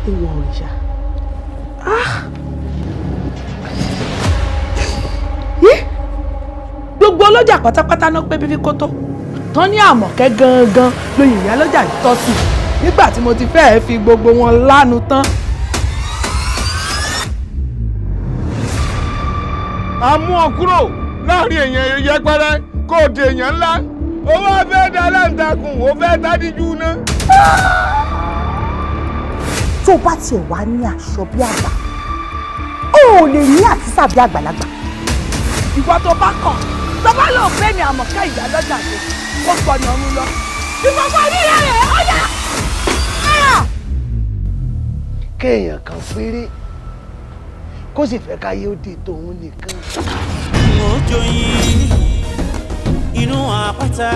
ìwọ òrìṣà. Gbogbo ọlọ́jà pátápátá náà pé bíbí kótó tán ní Àmọ̀kẹ́ gangan lóyìn ìyá lọ́jà yìí tọ́ sí nígbà tí mo ti fẹ́ẹ́ fi gbogbo wọn lánu tán. a mú ọ kúrò láàrin èèyàn yẹpẹrẹ kó o di èèyàn ńlá owó fẹ́ da aláǹtakùn ó fẹ́ dádíjú ná. tó bá tiẹ̀ wá ní aṣọ bí àgbà ó lè ní àtísà bí àgbàlagbà. Ìwọ tó bá kàn tó bá lọ fẹ́ mi Àmọ̀kẹ́ ìyá lọ́jà yìí ó gbọ́dọ̀ ọ̀run lọ. Ìfọ̀fọ̀ nílẹ̀ rẹ̀ ó yá. Kéèyàn kan péré kó sì fẹ́ káyé ó di tòun nìkan. Mo joyin inú àpáta